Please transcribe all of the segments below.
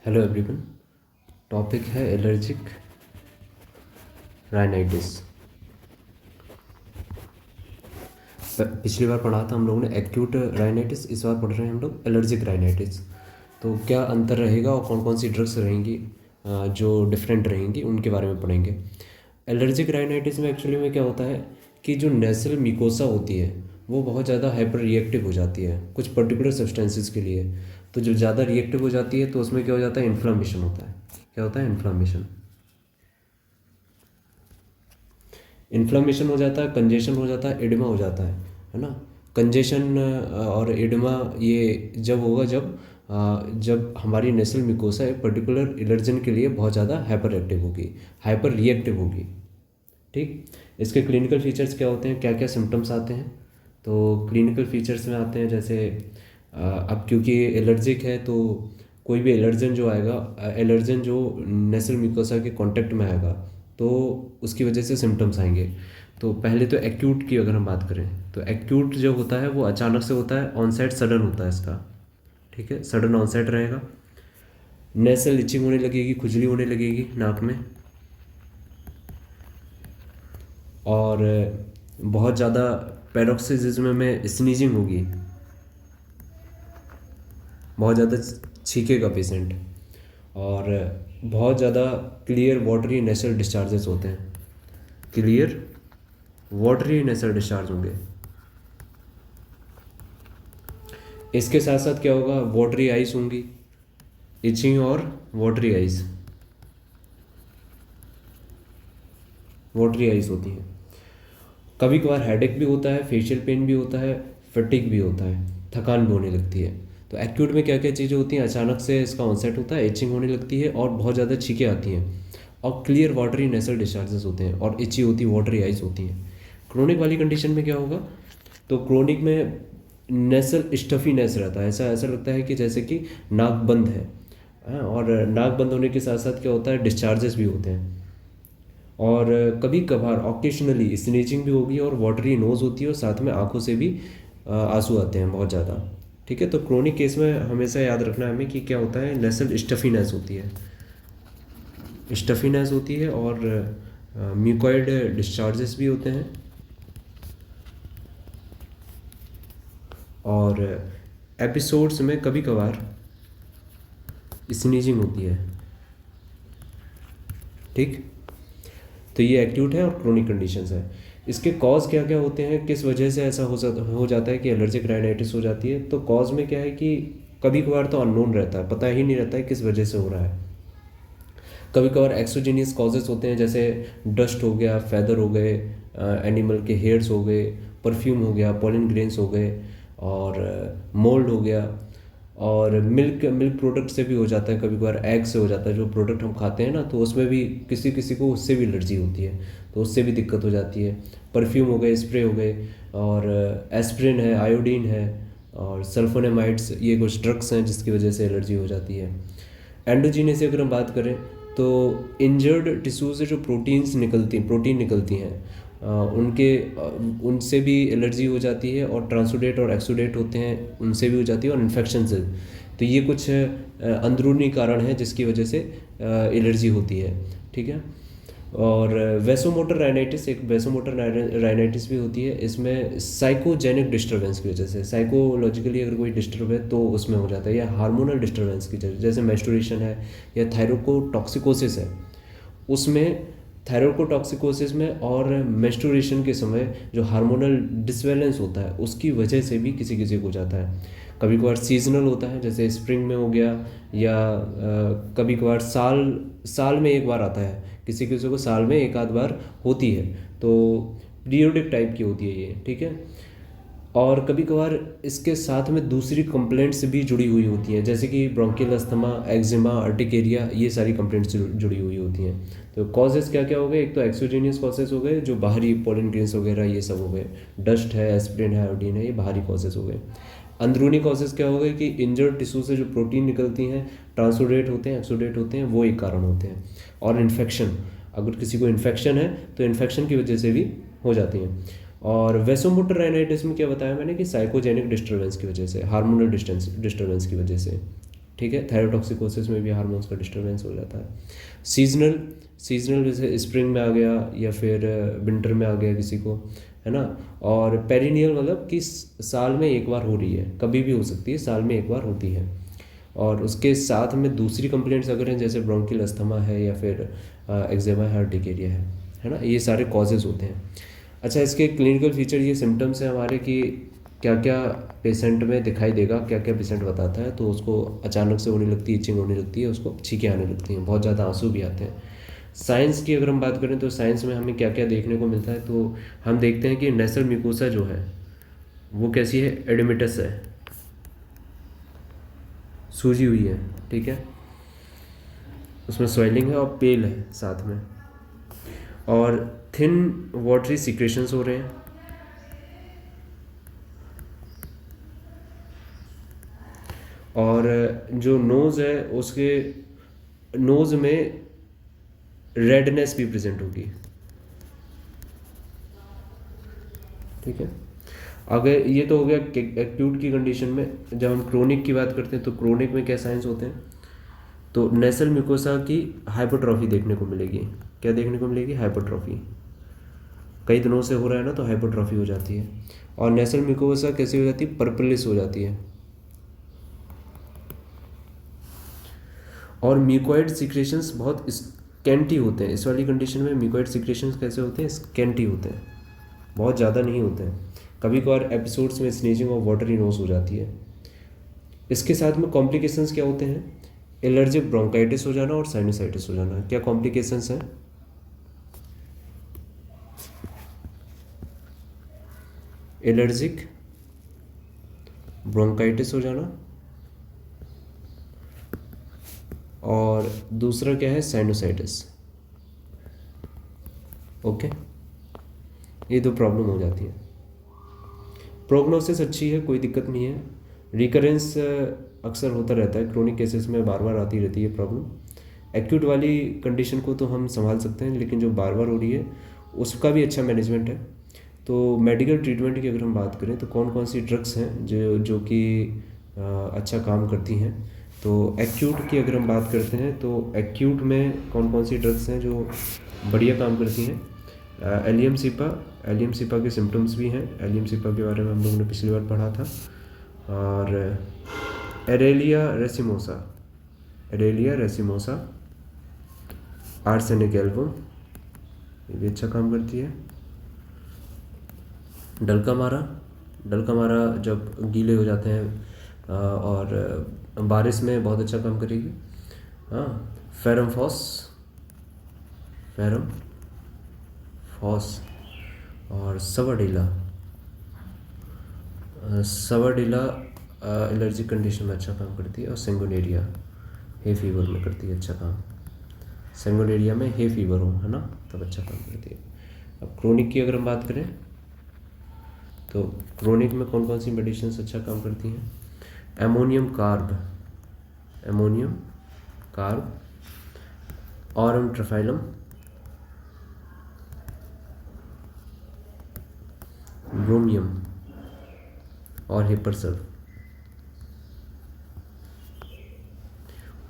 Hello everyone. Topic है allergic rhinitis. पिछली बार पढ़ा था हम लोगों ने एक्यूट राइनाइटिस, इस बार पढ़ रहे हैं हम लोग एलर्जिक राइनाइटिस। तो क्या अंतर रहेगा और कौन कौन सी ड्रग्स रहेंगी जो डिफरेंट रहेंगी उनके बारे में पढ़ेंगे। एलर्जिक राइनाइटिस में एक्चुअली में क्या होता है कि जो नेसल मिकोसा होती है वो बहुत ज़्यादा हाइपर रिएक्टिव हो जाती है कुछ पर्टिकुलर सब्सटेंसेस के लिए। तो जब ज़्यादा रिएक्टिव हो जाती है तो उसमें क्या हो जाता है, इन्फ्लामेशन होता है। क्या होता है? इन्फ्लामेशन। इन्फ्लामेशन हो जाता है, कंजेशन हो जाता है, एडिमा हो जाता है ना। कंजेशन और एडिमा ये जब होगा जब हमारी नेसल मिकोसा एक पर्टिकुलर एलर्जन के लिए बहुत ज़्यादा हाइपर एक्टिव होगी, हाइपर रिएक्टिव होगी। ठीक। इसके क्लिनिकल फीचर्स क्या होते हैं, क्या क्या सिम्टम्स आते हैं? तो क्लिनिकल फीचर्स में आते हैं जैसे अब क्योंकि एलर्जिक है तो कोई भी एलर्जन जो आएगा, एलर्जन जो नेसल मिकोसा के कांटेक्ट में आएगा तो उसकी वजह से सिम्टम्स आएंगे। तो पहले तो एक्यूट की अगर हम बात करें तो एक्यूट जो होता है वो अचानक से होता है, ऑनसेट सडन होता है इसका। ठीक है, सडन ऑनसेट रहेगा। नेसल इचिंग होने लगेगी, खुजली होने लगेगी नाक में, और बहुत ज़्यादा पैरोक्सिज्म में स्नीजिंग होगी, बहुत ज़्यादा छींकेगा पेशेंट, और बहुत ज़्यादा क्लियर वाटरी नेसल डिस्चार्जेस होते हैं। क्लियर वाटरी नेसल डिस्चार्ज होंगे। इसके साथ साथ क्या होगा, वाटरी आइज होंगी, इचिंग और वाटरी आइज, वाटरी आइज होती हैं। कभी कभार हेडेक भी होता है, फेशियल पेन भी होता है, फटीग भी होता है, थकान भी होने लगती है। तो एक्यूट में क्या क्या चीज़ें होती हैं, अचानक से इसका ऑनसेट होता है, इचिंग होने लगती है और बहुत ज़्यादा छींकें आती हैं, और क्लियर वाटरी नेसल डिस्चार्जेस होते हैं और इची होती, वाटरी आइज होती हैं। क्रोनिक वाली कंडीशन में क्या होगा, तो क्रोनिक में नेसल स्टफीनेस रहता है, ऐसा ऐसा लगता है कि जैसे कि नाक बंद है। हाँ, और नाक बंद होने के साथ साथ क्या होता है, डिस्चार्जेस भी होते हैं, और कभी कभार ऑकेशनली स्नीचिंग भी होगी और वाटरी नोज़ होती है, और साथ में आंखों से भी आंसू आते हैं बहुत ज़्यादा। ठीक है, तो क्रोनिक केस में हमेशा याद रखना है हमें कि क्या होता है, नेसल स्टफीनेस होती है, स्टफीनेस होती है, और म्यूकॉइड डिस्चार्जेस भी होते हैं, और एपिसोड्स में कभी कभार स्नीजिंग होती है। ठीक। तो ये एक्यूट है और क्रोनिक कंडीशंस है। इसके कॉज क्या क्या होते हैं, किस वजह से ऐसा हो जाता है कि एलर्जिक राइनाइटिस हो जाती है? तो कॉज में क्या है कि कभी कभार तो अननोन रहता है, पता ही नहीं रहता है किस वजह से हो रहा है। कभी कभार एक्सोजीनियस कॉजेज होते हैं, जैसे डस्ट हो गया, फैदर हो गए, एनिमल के हेयर्स हो गए, परफ्यूम हो गया, पॉलन ग्रेन्स हो गए, और मोल्ड हो गया, और मिल्क मिल्क प्रोडक्ट से भी हो जाता है, कभी कभार एग से हो जाता है, जो प्रोडक्ट हम खाते हैं ना, तो उसमें भी किसी किसी को उससे भी एलर्जी होती है, तो उससे भी दिक्कत हो जाती है। परफ्यूम हो गए, स्प्रे हो गए, और एस्प्रिन है, आयोडीन है, और सल्फोनेमाइड्स, ये कुछ ड्रग्स हैं जिसकी वजह से एलर्जी हो जाती है। एंडोजीनियस से अगर हम बात करें तो इंजर्ड टिश्यू से जो प्रोटीन निकलती हैं, उनसे भी एलर्जी हो जाती है, और ट्रांसुडेट और एक्सुडेट होते हैं, उनसे भी हो जाती है, और इन्फेक्शन से। तो ये कुछ अंदरूनी कारण हैं जिसकी वजह से एलर्जी होती है। ठीक है। और वेसोमोटर राइनाइटिस, एक वेसोमोटर राइनाइटिस भी होती है। इसमें साइकोजेनिक डिस्टर्बेंस की वजह से, साइकोलॉजिकली अगर कोई डिस्टर्ब है तो उसमें हो जाता है, या हार्मोनल डिस्टर्बेंस की वजह, जैसे मेंस्ट्रुएशन है या थायरोकोटॉक्सिकोसिस है, उसमें थायरोकोटॉक्सिकोसिस में और मेंस्ट्रुएशन के समय जो हार्मोनल डिसबैलेंस होता है उसकी वजह से भी किसी किसी को हो जाता है। कभी कभार सीजनल होता है, जैसे स्प्रिंग में हो गया, या कभी कभार साल साल में एक बार आता है, किसी किसी को साल में एक आध बार होती है, तो पीरियोडिक टाइप की होती है ये। ठीक है। और कभी कभार इसके साथ में दूसरी कंप्लेंट्स भी जुड़ी हुई होती हैं, जैसे कि ब्रोंकियल अस्थमा, एक्जिमा, अर्टिकेरिया, ये सारी कंप्लेंट्स जुड़ी हुई होती हैं। तो कॉजेज़ क्या क्या हो गए, एक तो एक्सोजेनियस कॉजेज़ हो गए, जो बाहरी पोलन ग्रेन्स वगैरह ये सब हो गए, डस्ट है, एस्प्रिन है, आयोडीन है, ये बाहरी कॉजेज़ हो गए। अंदरूनी कॉजेज़ क्या हो गए कि इंजर्ड टिश्यू से जो प्रोटीन निकलती हैं, ट्रांसोडेट होते हैं, एक्सोडेट होते हैं, वो एक कारण होते हैं। और इन्फेक्शन, अगर किसी को इन्फेक्शन है तो इन्फेक्शन की वजह से भी हो जाती हैं। और वेसोमोटर राइनाइटिस में क्या बताया मैंने कि साइकोजेनिक डिस्टर्बेंस की वजह से, हार्मोनल डिस्टर्बेंस की वजह से। ठीक है। थायरोटॉक्सिकोसिस में भी हार्मोन्स का डिस्टर्बेंस हो जाता है। सीजनल जैसे स्प्रिंग में आ गया या फिर विंटर में आ गया किसी को, है ना। और पेरिनियल मतलब कि साल में एक बार हो रही है, कभी भी हो सकती है, साल में एक बार होती है। और उसके साथ में दूसरी कंप्लेंट्स अगर हैं जैसे ब्रोंकियल अस्थमा है या फिर एक्जेमा है, अर्टिकेरिया है ना, ये सारे कॉजेज़ होते हैं। अच्छा, इसके क्लिनिकल फीचर, ये सिम्टम्स हैं हमारे कि क्या क्या पेशेंट में दिखाई देगा, क्या क्या पेशेंट बताता है। तो उसको अचानक से होने लगती है, इचिंग होने लगती है, उसको छींकें आने लगती हैं, बहुत ज़्यादा आंसू भी आते हैं। साइंस की अगर हम बात करें तो साइंस में हमें क्या क्या देखने को मिलता है, तो हम देखते हैं कि नेसल म्यूकोसा जो है वो कैसी है, एडेमिटस है, सूजी हुई है, ठीक है, उसमें स्वेलिंग है और पेल है साथ में, और थिन वाटरी सिक्रेशंस हो रहे हैं। और जो नोज़ है उसके नोज़ में रेडनेस भी प्रेजेंट होगी, ठीक है। अगर ये तो हो गया एक्यूट की कंडीशन में। जब हम क्रोनिक की बात करते हैं तो क्रोनिक में क्या साइंस होते हैं, तो नेसल म्यूकोसा की हाइपरट्रॉफी देखने को मिलेगी। क्या देखने को मिलेगी, हाइपरट्रॉफी। कई दिनों से हो रहा है ना, तो हाइपरट्रॉफी हो जाती है। और नेसल म्यूकोसा कैसी हो जाती है, पर्पलिश हो जाती है। और म्यूकोइड सिक्रेशंस बहुत स्कैंटी होते हैं। इस वाली कंडीशन में म्यूकोइड सिक्रेशंस कैसे होते हैं, स्कैंटी होते हैं, बहुत ज़्यादा नहीं होते हैं। कभी कभार एपिसोड्स में स्नीजिंग और वाटरी नोज हो जाती है। इसके साथ में कॉम्प्लिकेशंस क्या होते हैं, एलर्जिक ब्रोंकाइटिस हो जाना और साइनोसाइटिस हो जाना। क्या कॉम्प्लिकेशंस हैं, एलर्जिक ब्रोंकाइटिस हो जाना और दूसरा क्या है, साइनोसाइटिस। ओके, ये दो प्रॉब्लम हो जाती है। प्रोग्नोसिस अच्छी है, कोई दिक्कत नहीं है। रिकरेंस अक्सर होता रहता है, क्रोनिक केसेस में बार बार आती रहती है प्रॉब्लम। एक्यूट वाली कंडीशन को तो हम संभाल सकते हैं, लेकिन जो बार बार हो रही है उसका भी अच्छा मैनेजमेंट है। तो मेडिकल ट्रीटमेंट की अगर हम बात करें तो कौन कौन सी ड्रग्स हैं जो कि अच्छा काम करती हैं। तो एक्यूट की अगर हम बात करते हैं तो एक्यूट में कौन कौन सी ड्रग्स हैं जो बढ़िया काम करती हैं। एलियम सिपा के सिम्टम्स भी हैं, एलियम सिपा के बारे में हम लोगों ने पिछली बार पढ़ा था। और एरेलिया रेसिमोसा, आर्सेनिक एल्बम, ये भी अच्छा काम करती है। डल्का मारा जब गीले हो जाते हैं और बारिश में बहुत अच्छा काम करेगी। हाँ, फेरम फॉस और सवाडिला एलर्जी कंडीशन में अच्छा काम करती है। और सेंगोनेरिया हे फीवर में करती है अच्छा काम। सेंगोनेरिया में हे फीवर हो, है ना, तब अच्छा काम करती है। अब क्रोनिक की अगर हम बात करें तो क्रोनिक में कौन कौन सी मेडिसिन अच्छा काम करती हैं। एमोनियम कार्ब, ऑरम ट्रफाइलम, ब्रोमियम और हिपरसल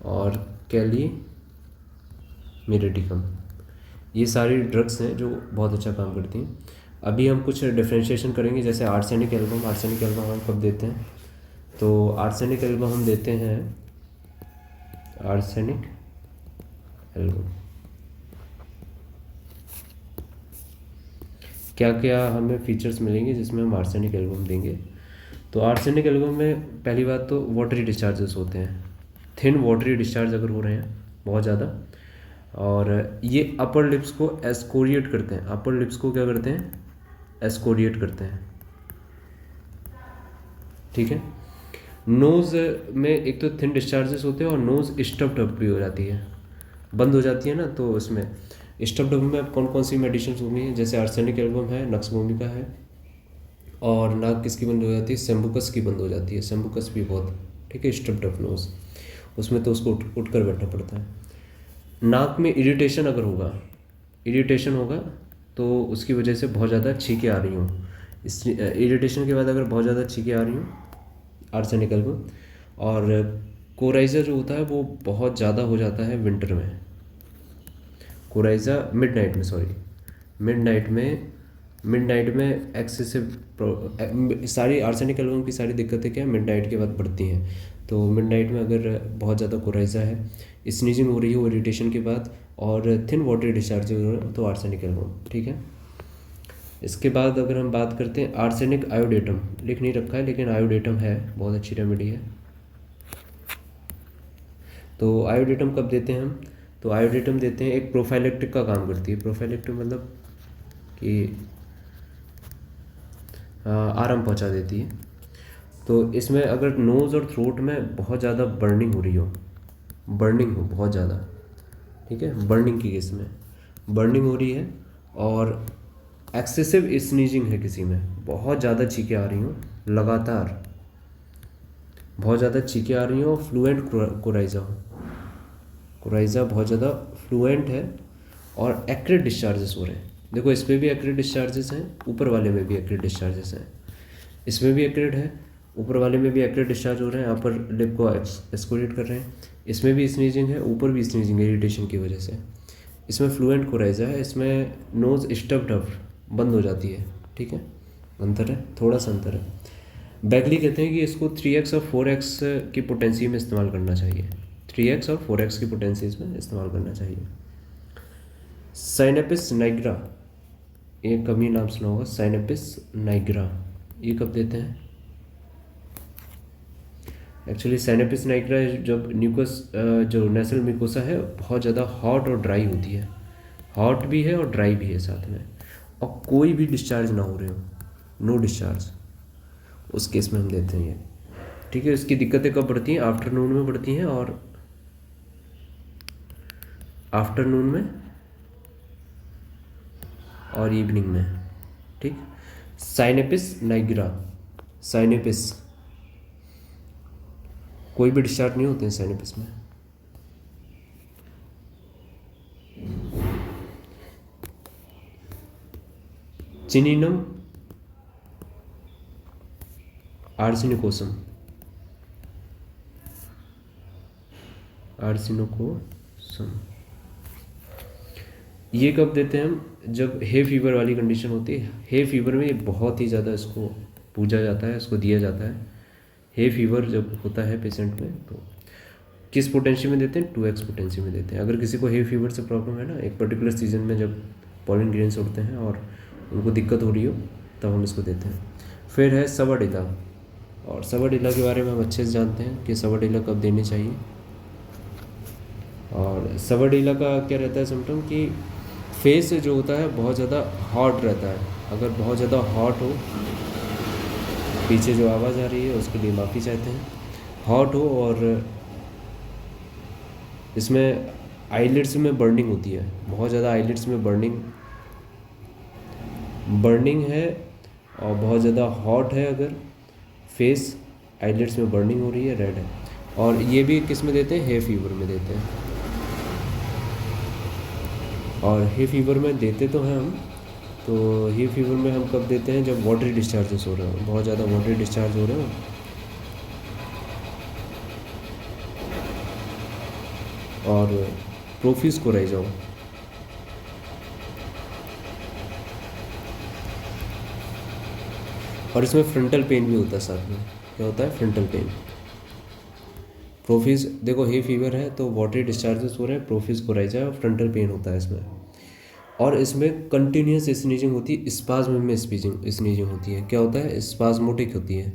और कैलीमेरेटिकम। ये सारी ड्रग्स हैं जो बहुत अच्छा काम करती हैं। अभी हम कुछ डिफ्रेंशिएशन करेंगे, जैसे आर्सेनिक एल्बम हम कब देते हैं, तो आर्सेनिक एल्बम हम देते हैं, आर्सेनिक एल्बम क्या क्या हमें फीचर्स मिलेंगे जिसमें हम आर्सेनिक एल्बम देंगे। तो आर्सेनिक एल्बम में पहली बात तो वाटरी डिस्चार्जेस होते हैं, थिन वाटरी डिस्चार्ज अगर हो रहे हैं बहुत ज़्यादा, और ये अपर लिप्स को एस्कोरिएट करते हैं। अपर लिप्स को क्या करते हैं, एस्कोरिएट करते हैं, ठीक है। नोज़ में एक तो थिन डिस्चार्जेस होते हैं और नोज़ स्टफ्ड अप भी हो जाती है, बंद हो जाती है ना। तो उसमें स्टफ्ड अप में अब कौन कौन सी मेडिसिन होंगी, जैसे आर्सेनिक एल्बम है, नक्सभूमिका है, और नाक किसकी बंद हो जाती है, सेम्बुकस की बंद हो जाती है। सेम्बुकस भी बहुत, ठीक है, स्टफ्ड अप नोज़, उसमें तो उसको उठ कर बैठना पड़ता है। नाक में इरिटेशन होगा तो उसकी वजह से बहुत ज़्यादा छींकें आ रही हों, इस इरिटेशन के बाद अगर बहुत ज़्यादा छींकें आ रही हों, आर्सेनिक एल्बम। और कोराइज़ा जो होता है वो बहुत ज़्यादा हो जाता है विंटर में। कोराइज़ा मिडनाइट में, सॉरी, मिडनाइट में एक्सेसिव सारी आर्सेनिक एल्बम की सारी दिक्कतें क्या है मिडनाइट के बाद बढ़ती हैं। तो मिडनाइट में अगर बहुत ज़्यादा कोराइज़ा है, स्नीजिंग हो रही हो इरिटेशन के बाद, और थिन वाटरी डिस्चार्ज हो रहा है, तो आर्सेनिक एल्बम, ठीक है। इसके बाद अगर हम बात करते हैं आर्सेनिक आयोडेटम, लिख नहीं रखा है लेकिन आयोडेटम है, बहुत अच्छी रेमेडी है। तो आयोडेटम कब देते हैं हम? तो आयोडेटम देते हैं, एक प्रोफाइलेक्टिक का काम करती है। प्रोफाइलेक्टिक मतलब कि आराम पहुंचा देती है। तो इसमें अगर नोज़ और थ्रोट में बहुत ज़्यादा बर्निंग हो रही हो, बर्निंग हो बहुत ज़्यादा, ठीक है, बर्निंग की केस में बर्निंग हो रही है, और एक्सेसिव स्नीजिंग है, किसी में बहुत ज़्यादा चीखें आ रही हो लगातार, बहुत ज़्यादा चीखें आ रही हो, फ्लुएंट कोराइज़ा हो, कोराइज़ा बहुत ज़्यादा फ्लुएंट है और एक्रेट डिस्चार्जेस हो रहे हैं। देखो इसमें भी एक्रेट डिस्चार्जेस हैं, ऊपर वाले में भी एक्रेट डिस्चार्जेस हैं, इसमें भी एक्रेट है, ऊपर वाले में भी एक्रेट डिस्चार्ज हो रहे हैं, यहाँ पर लिप को एक्सकोरिएट कर रहे हैं। इसमें भी स्नीजिंग है, ऊपर भी स्नीजिंग है इरिटेशन की वजह से। इसमें फ्लुएंट कोराइज़ा है, इसमें नोज़ स्टफ्ड अप बंद हो जाती है, ठीक है, अंतर है, थोड़ा सा अंतर है। बैगली कहते हैं कि इसको 3x और 4x की पोटेंसी में इस्तेमाल करना चाहिए, 3x और 4x की पोटेंसीज में इस्तेमाल करना चाहिए। साइनेपिस नाइग्रा, एक कमी नाम सुना होगा, साइनेपिस नाइग्रा, ये कब देते हैं? एक्चुअली साइनेपिस नाइग्रा जब न्यूकस जो नेसल म्यूकोसा है बहुत ज़्यादा हॉट और ड्राई होती है, हॉट भी है और ड्राई भी है साथ में, और कोई भी डिस्चार्ज ना हो रहे हो, नो डिस्चार्ज, उस केस में हम देते हैं ये, ठीक है। इसकी दिक्कतें कब बढ़ती हैं? आफ्टरनून में बढ़ती हैं, और आफ्टरनून में और इवनिंग में, ठीक। साइनेपिस नाइग्रा, साइनेपिस कोई भी डिस्चार्ज नहीं होते हैं साइनेपिस में। चिनिनम आर्सेनिकोसम, आर्सेनिकोसम, ये कब देते हैं हम? जब हे फीवर वाली कंडीशन होती है। हे फीवर में ये बहुत ही ज़्यादा इसको पूजा जाता है, इसको दिया जाता है। हे फीवर जब होता है पेशेंट में, तो किस पोटेंसी में देते हैं? 2x पोटेंसी में देते हैं। अगर किसी को हे फीवर से प्रॉब्लम है ना, एक पर्टिकुलर सीजन में जब पॉलन ग्रेन्स उड़ते हैं और उनको दिक्कत हो रही हो, तब हम इसको देते हैं। फिर है सवाडिला, और सवाडिला के बारे में हम अच्छे से जानते हैं कि सवाडिला कब देनी चाहिए। और सवाडिला का क्या रहता है सिम्टम, कि फेस जो होता है बहुत ज़्यादा हॉट रहता है। अगर बहुत ज़्यादा हॉट हो, पीछे जो आवाज़ आ रही है उसके लिए माफ़ी चाहते हैं, हॉट हो और इसमें आईलिड्स में बर्निंग होती है, बहुत ज़्यादा आईलिड्स में बर्निंग है, और बहुत ज़्यादा हॉट है, अगर फेस आईलिड्स में बर्निंग हो रही है, रेड है। और ये भी किस में देते हैं? हे फीवर में देते हैं। और हे फीवर में देते तो हैं हम, तो हे फीवर में हम कब देते हैं? जब वाटरी डिस्चार्जेस हो रहे हो, बहुत ज़्यादा वाटरी डिस्चार्ज हो रहे हो, और प्रोफिस को रह जाओ। और इसमें फ्रंटल पेन भी होता है साथ में। क्या होता है? Frontal pen. प्रोफिस, देखो हे फीवर है तो वाटरी डिस्चार्जेस हो रहे हैं, प्रोफिस को रह जाए, और फ्रंटल पेन होता है इसमें। और इसमें कंटिन्यूस स्नीजिंग होती है, स्पाज्म में स्नीजिंग होती है। क्या होता है? स्पाज्मोटिक होती है,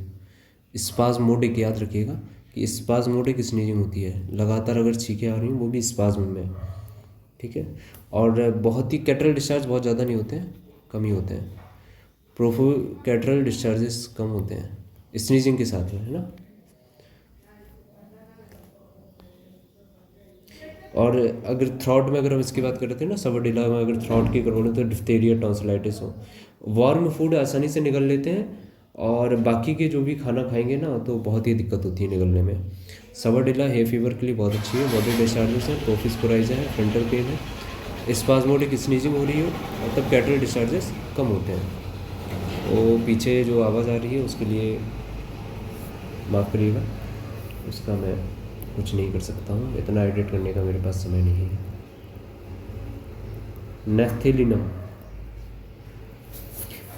स्पाज्मोटिक, याद रखिएगा कि स्पाज्मोटिक स्नीजिंग होती है, लगातार अगर छींकें आ रही हैं वो भी स्पाज्म में, ठीक है। और बहुत ही कैटरल डिस्चार्ज बहुत ज़्यादा नहीं होते हैं, कम ही होते हैं। प्रोफो कैटरल डिस्चार्जेस कम होते हैं स्नीजिंग के साथ में, है ना। और अगर थ्रॉट में अगर हम इसकी बात कर रहे थे ना, सवाडिला में अगर थ्रॉट की गड़बड़ हो तो डिफ्थेरिया टॉन्सिलाइटिस हो, वार्म फूड आसानी से निगल लेते हैं, और बाकी के जो भी खाना खाएंगे ना तो बहुत ही दिक्कत होती है निगलने में। सवाडिला हे फीवर के लिए बहुत अच्छी है, बॉडी डिस्चार्जेस है, प्रोफिस कोराइजा है, फ्रंटल पेन है, स्पाज्मोटिक स्नीजिंग हो रही हो, और तब कैटरल डिस्चार्जेस कम होते हैं। तो पीछे जो आवाज़ आ रही है उसके लिए माफ़ करिएगा, उसका मैं कुछ नहीं कर सकता हूँ, इतना एडिट करने का मेरे पास समय नहीं है। नेफ्थेलिनम,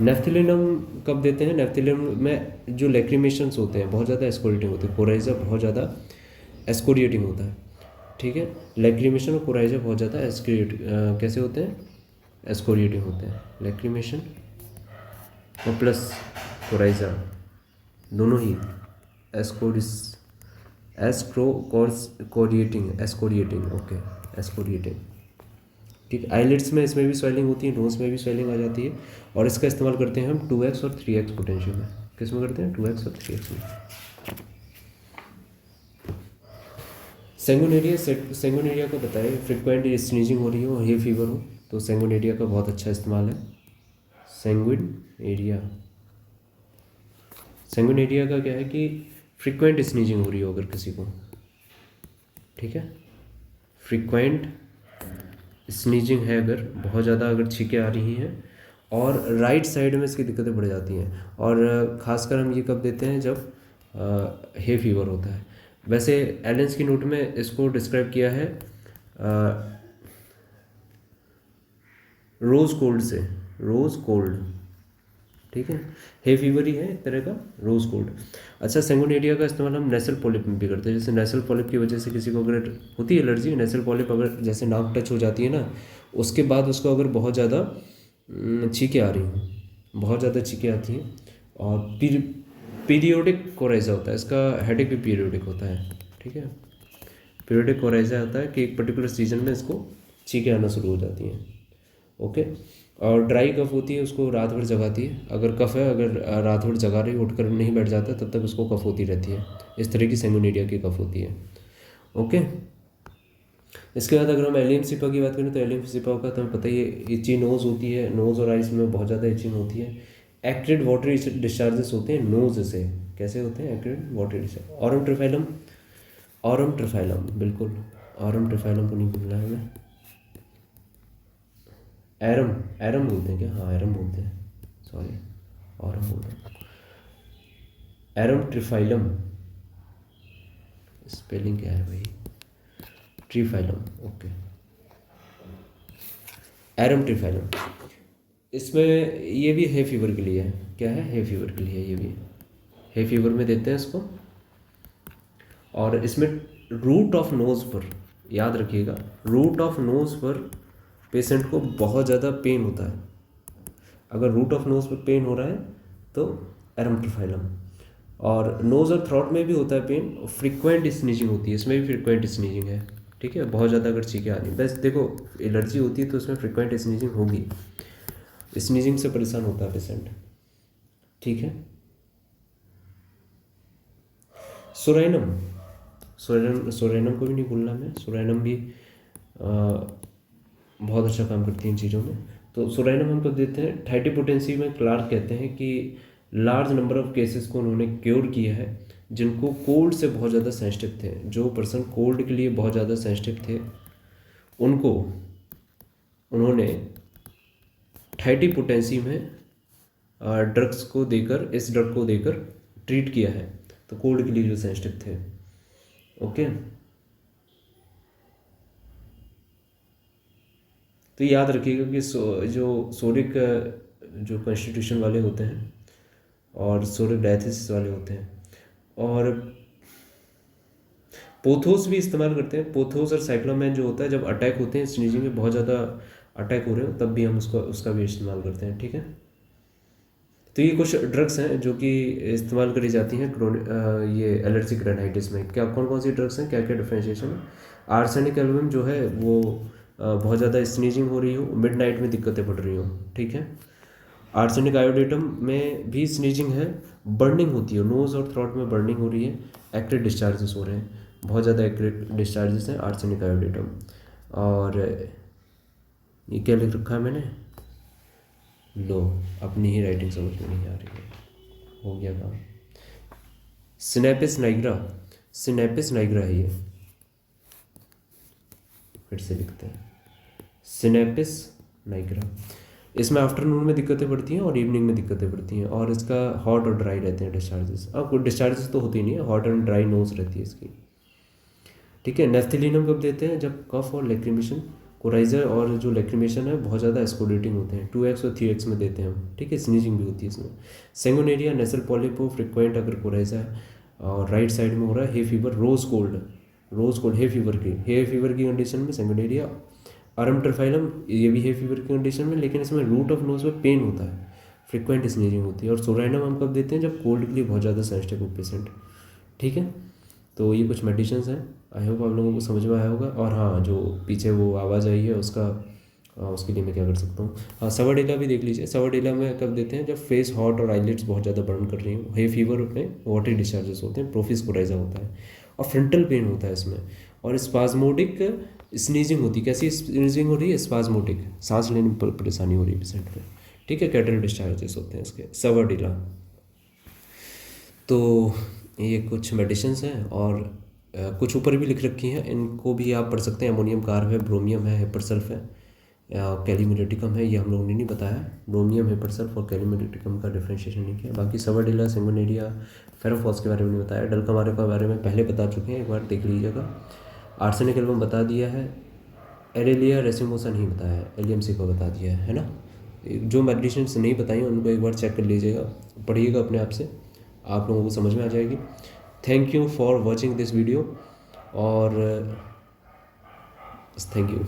नेफ्थेलिनम कब देते हैं? नेफ्थेलिनम में जो लैक्रिमेशंस होते हैं बहुत ज़्यादा एस्कोरिएटिंग होते हैं, कोराइजा बहुत ज़्यादा एस्कोरिएटिंग होता है, ठीक है। लैक्रिमेशन और कोराइजा बहुत ज़्यादा कैसे होते हैं? एस्कोरिएटिंग होते हैं। लैक्रिमेशन और प्लस कोराइजा दोनों ही एस्कोरिएटिंग, ओके, एस्कोरिएटिंग, ठीक। आईलिड्स में इसमें भी स्वेलिंग होती है, नोज में भी स्वेलिंग आ जाती है, और इसका इस्तेमाल करते हैं हम 2x और 3x पोटेंशियल में। किस में करते हैं? 2x और 3x में। सेंगोनेरिया को बताइए, फ्रिक्वेंट स्नीजिंग हो रही हो, हे फीवर हो, तो सेंगोनेरिया का बहुत अच्छा इस्तेमाल है। सेंगोनेरिया का क्या है कि फ्रिक्वेंट स्नीजिंग हो रही हो अगर किसी को, ठीक है, फ्रिक्वेंट स्नीजिंग है अगर, बहुत ज़्यादा अगर छींकें आ रही हैं, और राइट साइड में इसकी दिक्कतें बढ़ जाती हैं, और ख़ासकर हम ये कब देते हैं? जब हे फीवर होता है। वैसे एलेंस की नोट में इसको डिस्क्राइब किया है रोज़ कोल्ड से, रोज़ कोल्ड, ठीक है, हे फीवर ही है एक तरह का रोज़ कोल्ड। अच्छा, सेंगोनेरिया का इस्तेमाल हम नेसल पॉलिप में भी करते हैं। जैसे नेसल पॉलिप की वजह से किसी को अगर होती है एलर्जी, नेसल पॉलिप अगर जैसे नाक टच हो जाती है ना, उसके बाद उसको अगर बहुत ज़्यादा छींकें आ रही हैं, बहुत ज़्यादा छींकें आती हैं, और पीरियोडिक कोराइजा होता है, इसका हेडेक भी पीरियोडिक होता है, ठीक है। पीरियोडिक कोराइजा होता है कि एक पर्टिकुलर सीजन में इसको छींकें आना शुरू हो जाती हैं, ओके। और ड्राई कफ होती है, उसको रात भर जगाती है। अगर कफ है, अगर रात भर जगा रही, उठकर नहीं बैठ जाता, तब तक उसको कफ होती रहती है। इस तरह की सेंगोनेरिया की कफ होती है, ओके। इसके बाद अगर हम एलियम सिपा की बात करें, तो एलियम सिपा का तो हमें पता ही है, इची नोज़ होती है, नोज़ और आइस में बहुत ज़्यादा इचिंग होती है। एक्टेड वाटरी डिस्चार्जेस होते हैं नोज़ से। कैसे होते हैं एक्टेड वाटरी डिस्चार्ज? ऑरम ट्रिफाइलम, बिल्कुल, ऑरम ट्रिफाइलम को नहीं भूलना है हमें। एरम बोलते हैं क्या? हाँ, एरम बोलते हैं, सॉरी, ऑरम बोलते हैं। एरम ट्रिफाइलम, स्पेलिंग क्या है भाई? ट्रिफाइलम, ओके, एरम ट्रिफाइलम। इसमें ये भी हे फीवर के लिए है। क्या है? हे फीवर के लिए, ये भी हे फीवर में देते हैं इसको। और इसमें रूट ऑफ नोज़ पर, याद रखिएगा, रूट ऑफ नोज़ पर पेशेंट को बहुत ज़्यादा पेन होता है। अगर रूट ऑफ नोज़ पर पेन हो रहा है तो एरम ट्रिफाइलम। और नोज़ और थ्रोट में भी होता है पेन, फ्रीक्वेंट स्नीजिंग होती है, इसमें भी फ्रीक्वेंट स्नीजिंग है, ठीक है, बहुत ज़्यादा अगर छींकें आ रही। बस देखो, एलर्जी होती है तो उसमें फ्रीक्वेंट स्नीजिंग होगी, स्नीजिंग से परेशान होता है पेशेंट, ठीक है। सोरेनम, सोरेनम को भी नहीं भूलना हमें। सोरेनम भी बहुत अच्छा काम करती है इन चीज़ों में। तो सोरेनम हम कब देते हैं? थाइटिपोटेंसी में क्लार्क कहते हैं कि लार्ज नंबर ऑफ केसेस को उन्होंने क्योर किया है जिनको कोल्ड से बहुत ज़्यादा सेंसिटिव थे। जो पर्सन कोल्ड के लिए बहुत ज़्यादा सेंसिटिव थे, उनको उन्होंने थाइटिपोटेंसी में ड्रग्स को देकर, इस ड्रग को देकर ट्रीट किया है, तो कोल्ड के लिए जो सेंसिटिव थे, ओके। तो याद रखिएगा कि जो सोरिक जो कॉन्स्टिट्यूशन वाले होते हैं और सोरिक डायथिसिस वाले होते हैं, और पोथोस भी इस्तेमाल करते हैं। पोथोस और साइक्लोमैन जो होता है, जब अटैक होते हैं, स्नीजिंग में बहुत ज़्यादा अटैक हो रहे हो, तब भी हम उसका भी इस्तेमाल करते हैं, ठीक है। तो ये कुछ ड्रग्स हैं जो कि इस्तेमाल करी जाती हैं ये एलर्जिक रेनाइटिस में। क्या कौन कौन सी ड्रग्स हैं, क्या क्या डिफ्रेंशिएशन है? आर्सेनिक एल्बम जो है वो बहुत ज़्यादा स्नीजिंग हो रही हो, मिडनाइट में दिक्कतें बढ़ रही हो, ठीक है। आर्सेनिक आयोडेटम में भी स्नीजिंग है, बर्निंग होती है, नोज़ और थ्रोट में बर्निंग हो रही है, एक्टिव डिस्चार्जेस हो रहे हैं, बहुत ज़्यादा एक्टिव डिस्चार्जेस हैं आर्सेनिक आयोडेटम। और ये क्या लिख रखा है मैंने? लो, अपनी ही राइटिंग समझ में नहीं आ रही है, हो गया काम। सिनेपिस नाइग्रा, सिनेपिस नाइग्रा है ये, फिर से लिखते हैं, सिनेपिस नाइग्रा। इसमें आफ्टरनून में दिक्कतें बढ़ती हैं और इवनिंग में दिक्कतें बढ़ती हैं, और इसका हॉट और ड्राई रहते हैं डिस्चार्जेस। अब कोई डिस्चार्जेस तो होती नहीं है, हॉट एंड ड्राई नोज रहती है इसकी। ठीक है। नेफ्थिलिनम कब देते हैं? जब कफ और लेक्रिमेशन, कोराइजर और जो लेक्रिमेशन है बहुत ज़्यादा एस्कोलेटिंग होते हैं, 2x और 3x में देते हैं हम, ठीक है। स्नीजिंग भी होती है इसमें। सेंगोनेरिया नेसल पॉलिप हो फ्रिक्वेंट अगर कोराइजा है और राइट साइड में हो रहा है, हे फीवर, रोज कोल्ड हे फीवर की कंडीशन में सेंगोनेरिया। आरम्ट्रोफाइलम ये भी हे फीवर की कंडीशन में, लेकिन इसमें रूट ऑफ नोज में पेन होता है, फ्रिक्वेंट स्नीजिंग होती है। और सोराइनम हम कब देते हैं? जब कोल्ड के लिए बहुत ज़्यादा सेंसिटिव हो पेशेंट, ठीक है। तो ये कुछ मेडिसिन्स हैं, आई होप आप लोगों को समझ में आया होगा। और हाँ, जो पीछे वो आवाज़ आई है उसका उसके लिए मैं क्या कर सकता हूँ? हाँ, सवाडेला भी देख लीजिए। सवाडेला में कब देते हैं? जब फेस हॉट और आईलिड्स बहुत ज़्यादा बर्न कर रही हो, हे फीवर में वाटरी डिस्चार्जेस होते हैं, प्रोफिस कोराइजा होता है और फ्रंटल पेन होता है इसमें, और स्पाज्मोडिक स्नीजिंग होती है। कैसी स्नीजिंग हो रही है? स्पाज्मोडिक, सांस लेने में परेशानी हो रही है पेशेंट में, ठीक है। कैटल डिस्चार्जेस होते हैं इसके, सवाडेला। तो ये कुछ मेडिसिन्स हैं और कुछ ऊपर भी लिख रखी हैं, इनको भी आप पढ़ सकते हैं। अमोनियम कार्ब है, ब्रोमियम है, हेपरसल्फ है, कैलीमेटिकम है, ये हम लोगों ने नहीं बताया। ब्रोमियम, हेपरसल्फ और कैलीमेटिकम का डिफ्रेंशिएशन नहीं किया। बाकी सवाडेला, सेंगोनेरिया, फेरोफॉस के बारे में नहीं बताया। डल्कामारे के बारे में पहले बता चुके हैं, एक बार देख लीजिएगा। आर्सेनिक एल्बम बता दिया है। एरेलिया रेसिमोसा नहीं बताया है, एलियमसी को बता दिया है ना। जो मेडिसिन्स नहीं बताई उनको एक बार चेक कर लीजिएगा, पढ़िएगा अपने आप से, आप लोगों को समझ में आ जाएगी। Thank you for watching this video और थैंक यू।